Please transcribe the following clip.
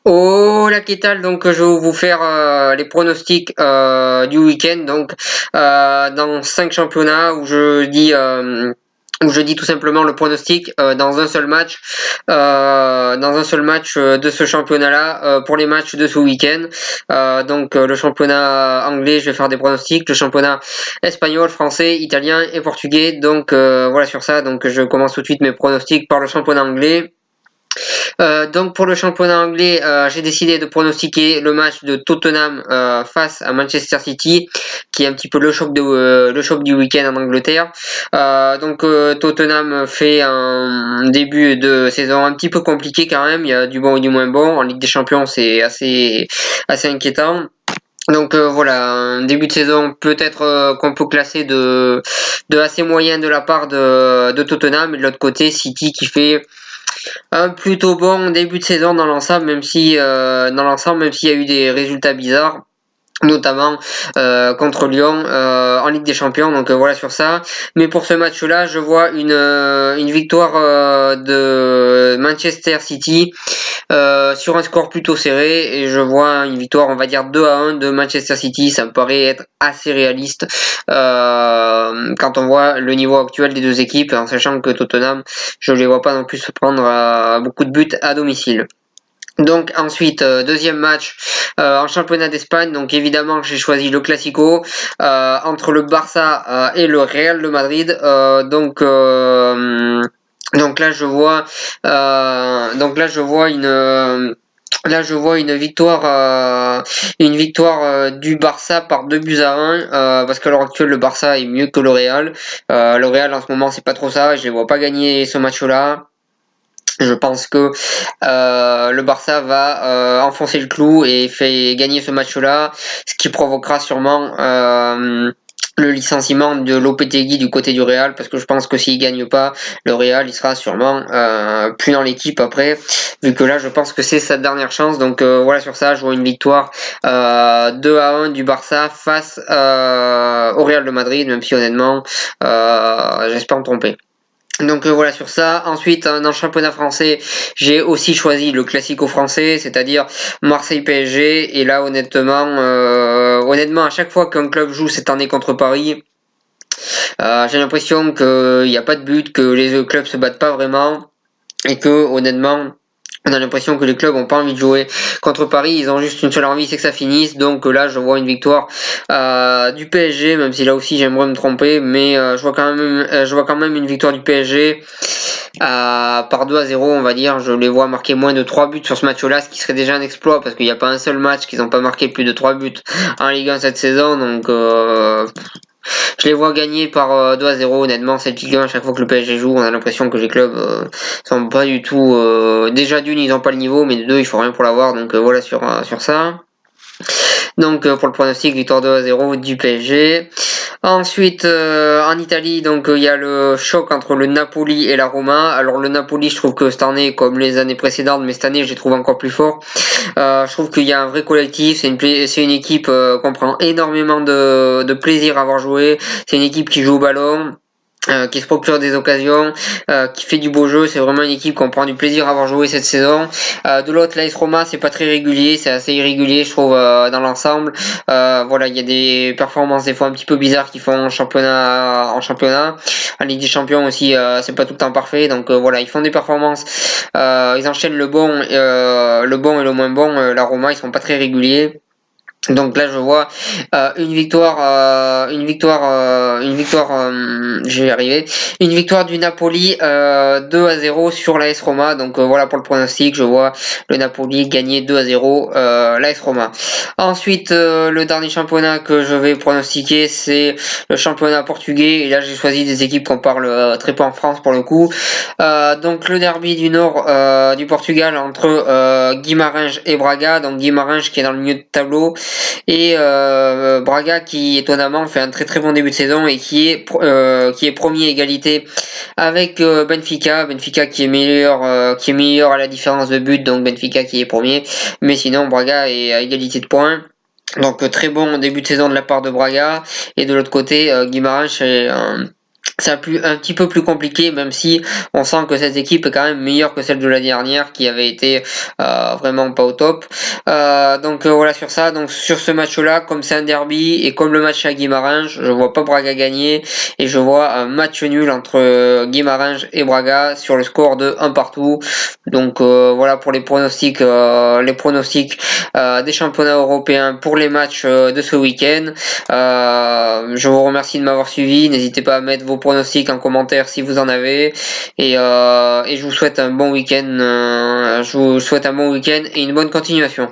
Hola, ¿qué tal? Donc, je vais vous faire les pronostics du week-end. Donc, dans 5 championnats où je dis tout simplement le pronostic dans un seul match de ce championnat-là pour les matchs de ce week-end. Le championnat anglais, je vais faire des pronostics. Le championnat espagnol, français, italien et portugais. Donc, voilà sur ça. Donc, je commence tout de suite mes pronostics par le championnat anglais. Donc pour le championnat anglais, j'ai décidé de pronostiquer le match de Tottenham face à Manchester City, qui est un petit peu le choc du week-end en Angleterre. Tottenham fait un début de saison un petit peu compliqué quand même. Il y a du bon et du moins bon. En Ligue des Champions, c'est assez inquiétant. Donc voilà, un début de saison peut-être qu'on peut classer de assez moyen de la part de Tottenham, et de l'autre côté City qui fait un plutôt bon début de saison dans l'ensemble, même si même s'il y a eu des résultats bizarres, notamment contre Lyon en Ligue des Champions. Donc voilà sur ça. Mais pour ce match-là, je vois une victoire de Manchester City sur un score plutôt serré, et je vois une victoire, on va dire 2-1 de Manchester City. Ça me paraît être assez réaliste quand on voit le niveau actuel des deux équipes, en sachant que Tottenham, je ne les vois pas non plus se prendre beaucoup de buts à domicile. Donc ensuite, deuxième match en championnat d'Espagne. Donc évidemment, j'ai choisi le Classico entre le Barça et le Real de Madrid. Donc là, je vois, une victoire du Barça par 2 buts à 1, parce qu'à l'heure actuelle le Barça est mieux que le Real. Le Real en ce moment c'est pas trop ça. Je ne vois pas gagner ce match-là. Je pense que le Barça va enfoncer le clou et fait gagner ce match-là, ce qui provoquera sûrement le licenciement de Lopetegui du côté du Real, parce que je pense que s'il gagne pas, le Real il sera sûrement plus dans l'équipe après, vu que là je pense que c'est sa dernière chance. Donc voilà sur ça, je vois une victoire 2-1 du Barça face au Real de Madrid, même si honnêtement j'espère me tromper. Donc voilà sur ça. Ensuite, dans le championnat français, j'ai aussi choisi le classico français, c'est-à-dire Marseille-PSG. Et là, honnêtement, à chaque fois qu'un club joue cette année contre Paris, j'ai l'impression qu'il n'y a pas de but, que les clubs se battent pas vraiment, et que honnêtement, on a l'impression que les clubs ont pas envie de jouer contre Paris. Ils ont juste une seule envie, c'est que ça finisse. Donc là, je vois une victoire du PSG, même si là aussi j'aimerais me tromper, mais je vois quand même une victoire du PSG par 2-0, on va dire. Je les vois marquer moins de 3 buts sur ce match-là, ce qui serait déjà un exploit, parce qu'il n'y a pas un seul match qu'ils n'ont pas marqué plus de 3 buts en Ligue 1 cette saison. Donc je les vois gagner par 2-0. Honnêtement, cette Ligue 1, à chaque fois que le PSG joue, on a l'impression que les clubs sont pas du tout. Déjà d'une, ils n'ont pas le niveau, mais de deux, il faut rien pour l'avoir. Donc voilà sur ça. Donc pour le pronostic, victoire 2-0 du PSG. Ensuite, en Italie, donc il y a le choc entre le Napoli et la Roma. Alors le Napoli, je trouve que cette année, comme les années précédentes, mais cette année, je les trouve encore plus forts. Je trouve qu'il y a un vrai collectif. C'est une équipe qu'on prend énormément de plaisir à avoir joué. C'est une équipe qui joue au ballon, qui se procure des occasions, qui fait du beau jeu. C'est vraiment une équipe qu'on prend du plaisir à avoir joué cette saison. De l'autre, l'AS Roma, c'est pas très régulier, c'est assez irrégulier, je trouve, dans l'ensemble. Voilà, il y a des performances des fois un petit peu bizarres qu'ils font en championnat. En Ligue des Champions aussi, c'est pas tout le temps parfait. Donc voilà, ils font des performances. Ils enchaînent le bon et le moins bon. La Roma, ils sont pas très réguliers. Donc là, je vois je vais y arriver, une victoire du Napoli 2-0 sur l'AS Roma. Donc voilà pour le pronostic, je vois le Napoli gagner 2-0 l'AS Roma. Ensuite, le dernier championnat que je vais pronostiquer, c'est le championnat portugais. Et là, j'ai choisi des équipes qu'on parle très peu en France pour le coup. Donc le derby du nord du Portugal entre Guimarães et Braga. Donc Guimarães qui est dans le milieu de tableau, et Braga qui étonnamment fait un très très bon début de saison et qui est premier à égalité avec Benfica qui est meilleur à la différence de but, donc Benfica qui est premier, mais sinon Braga est à égalité de points. Donc très bon début de saison de la part de Braga, et de l'autre côté Guimarães ça a pu un petit peu plus compliqué, même si on sent que cette équipe est quand même meilleure que celle de la dernière qui avait été vraiment pas au top. Donc voilà sur ça. Donc sur ce match-là, comme c'est un derby et comme le match à Guimarães, je vois pas Braga gagner et je vois un match nul entre Guimarães et Braga sur le score de 1 partout. Donc voilà pour les pronostics des championnats européens pour les matchs de ce week-end. Je vous remercie de m'avoir suivi. N'hésitez pas à mettre vos pronostics en commentaire si vous en avez. Et je vous souhaite un bon week-end. Je vous souhaite un bon week-end et une bonne continuation.